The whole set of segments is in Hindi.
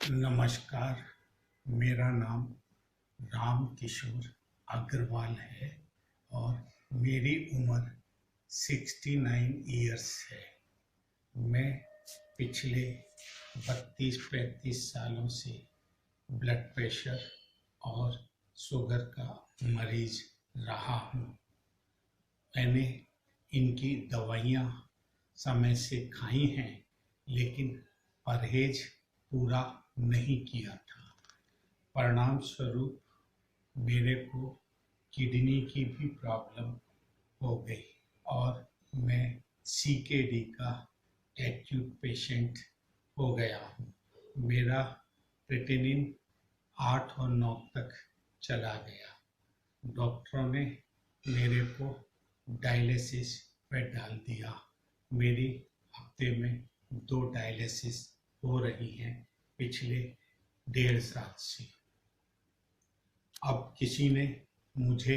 नमस्कार, मेरा नाम राम किशोर अग्रवाल है और मेरी उम्र 69 इयर्स है। मैं पिछले 32-35 सालों से ब्लड प्रेशर और शुगर का मरीज रहा हूँ। मैंने इनकी दवाइयाँ समय से खाई हैं, लेकिन परहेज पूरा नहीं किया था। परिणाम स्वरूप मेरे को किडनी की भी प्रॉब्लम हो गई और मैं CKD का एक्यूट पेशेंट हो गया हूँ। मेरा क्रिएटिनिन 8 और 9 तक चला गया। डॉक्टरों ने मेरे को डायलिसिस पे डाल दिया। मेरी हफ्ते में 2 डायलिसिस हो रही हैं पिछले 1.5 साल से। अब किसी ने मुझे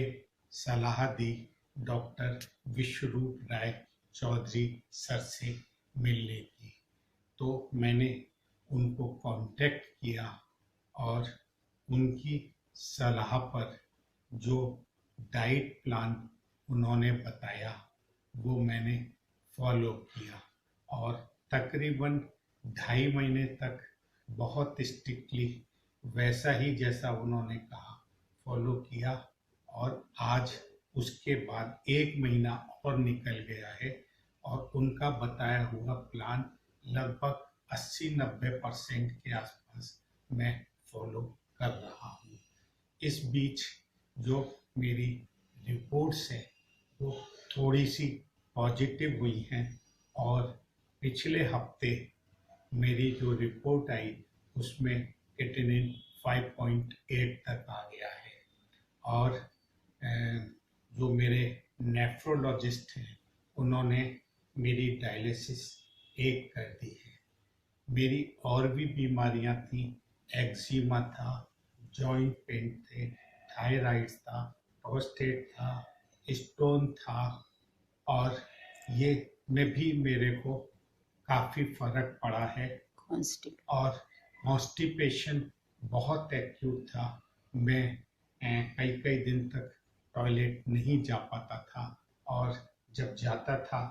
सलाह दी डॉक्टर विश्वरूप राय चौधरी सर से मिलने की, तो मैंने उनको कांटेक्ट किया और उनकी सलाह पर जो डाइट प्लान उन्होंने बताया वो मैंने फॉलो किया और तकरीबन 2.5 महीने तक बहुत स्ट्रिक्टली वैसा ही जैसा उन्होंने कहा फॉलो किया और आज उसके बाद 1 महीना और निकल गया है और उनका बताया हुआ प्लान लगभग 80-90% के आसपास मैं फॉलो कर रहा हूँ। इस बीच जो मेरी रिपोर्ट्स है वो थोड़ी सी पॉजिटिव हुई हैं और पिछले हफ्ते मेरी जो रिपोर्ट आई उसमें क्रिएटिनिन 5.8 तक आ गया है और जो मेरे नेफ्रोलॉजिस्ट हैं उन्होंने मेरी डायलिसिस 1 कर दी है। मेरी और भी बीमारियां थी, एक्जिमा था, जॉइंट पेन थे, थायराइड था, प्रोस्टेट था, स्टोन था और ये में भी मेरे को काफ़ी फर्क पड़ा है और कॉन्स्टिपेशन बहुत एक्यूट था। मैं कई कई दिन तक टॉयलेट नहीं जा पाता था और जब जाता था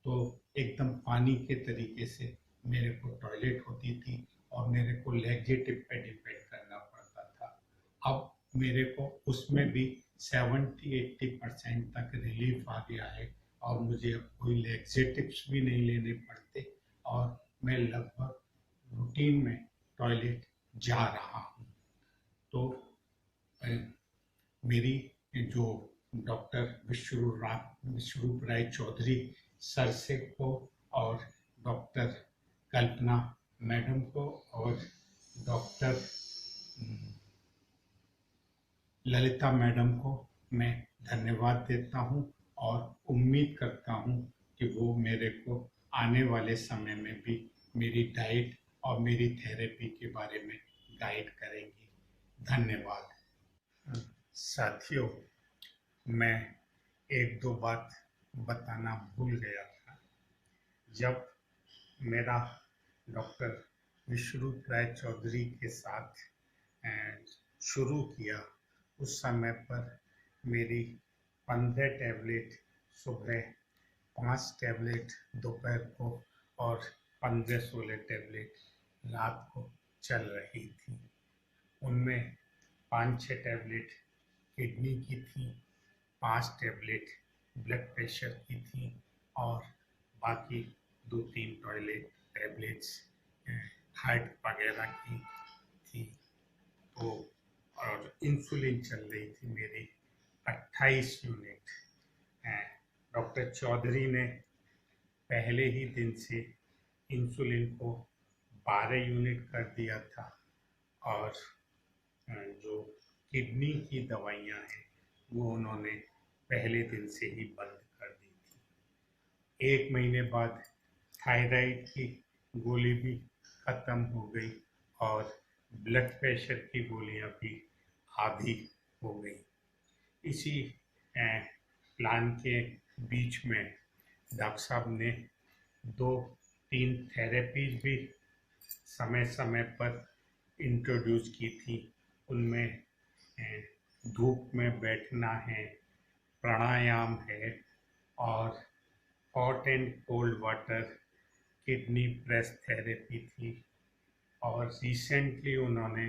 तो एकदम पानी के तरीके से मेरे को टॉयलेट होती थी और मेरे को लैक्सेटिव पे डिपेंड करना पड़ता था। अब मेरे को उसमें भी 70-80% तक रिलीफ आ गया है और मुझे अब कोई लैक्सेटिव्स भी नहीं लेने पड़ते और मैं लगभग रूटीन में टॉयलेट जा रहा हूँ। तो मेरी जो डॉक्टर विश्वरूप राय चौधरी सर से को और डॉक्टर कल्पना मैडम को और डॉक्टर ललिता मैडम को मैं धन्यवाद देता हूँ और उम्मीद करता हूँ कि वो मेरे को आने वाले समय में भी मेरी डाइट और मेरी थेरेपी के बारे में गाइड करेंगी। धन्यवाद। साथियों, मैं 1-2 बात बताना भूल गया था। जब मेरा डॉक्टर विश्वरूप राय चौधरी के साथ शुरू किया उस समय पर मेरी 15 टैबलेट सुबह, 5 टैबलेट दोपहर को और 15-16 टैबलेट रात को चल रही थी। उनमें 5-6 टैबलेट किडनी की थी, 5 टैबलेट ब्लड प्रेशर की थी और बाकी 2-3 टैबलेट्स हार्ट वगैरह की थी। तो और इंसुलिन चल रही थी मेरी 28 यूनिट। डॉक्टर चौधरी ने पहले ही दिन से इंसुलिन को 12 यूनिट कर दिया था और जो किडनी की दवाइयाँ हैं वो उन्होंने पहले दिन से ही बंद कर दी थी। 1 महीने बाद थायराइड की गोली भी ख़त्म हो गई और ब्लड प्रेशर की गोलियां भी आधी हो गई। इसी प्लान के बीच में डॉक्टर साहब ने 2-3 थेरेपीज भी समय समय पर इंट्रोड्यूस की थी। उनमें धूप में बैठना है, प्राणायाम है और hot and cold water kidney press therapy थी। और रिसेंटली उन्होंने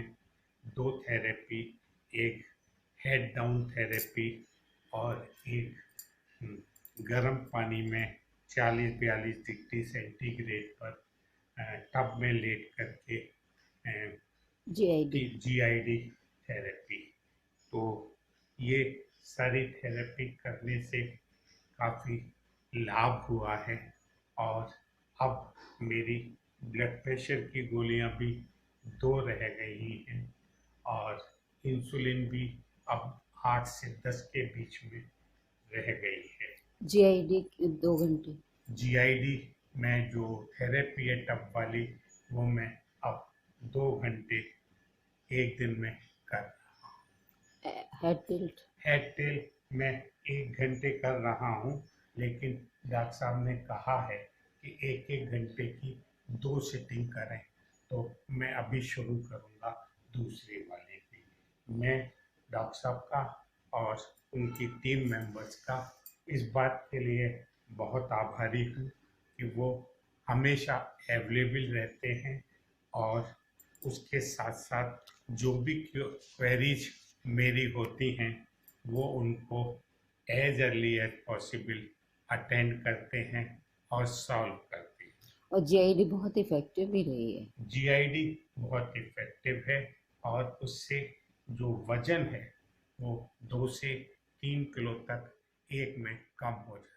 दो थेरेपी, एक हेड डाउन थेरेपी और एक गर्म पानी में 40-42 डिग्री सेंटीग्रेड पर टब में लेट करके जीआईडी थेरेपी। तो ये सारी थेरेपी करने से काफ़ी लाभ हुआ है और अब मेरी ब्लड प्रेशर की गोलियां भी 2 रह गई हैं और इंसुलिन भी अब 8 से 10 के बीच में रह गई है। जीआईडी 2 घंटे। जीआईडी में जो थेरेपी है टब वाली, वो मैं अब 2 घंटे एक दिन में कर रहा हूँ। हेड टिल्ट मैं 1 घंटे कर रहा हूँ, लेकिन डॉक्टर साहब ने कहा है कि 1-1 घंटे की 2 सिटिंग करें, तो मैं अभी शुरू करूँगा दूसरे वाले दिन। मैं डॉक्टर साहब का और उनकी टीम मेंबर्स का इस बात के लिए बहुत आभारी हूँ कि वो हमेशा अवेलेबल रहते हैं और उसके साथ साथ जो भी क्वेरीज मेरी होती हैं वो उनको as early as possible attend करते हैं और सॉल्व करते हैं। और जीआईडी बहुत इफेक्टिव भी रही है। जीआईडी बहुत इफेक्टिव है और उससे जो वजन है वो 2 से 3 किलो तक एक में कम हो जाता है।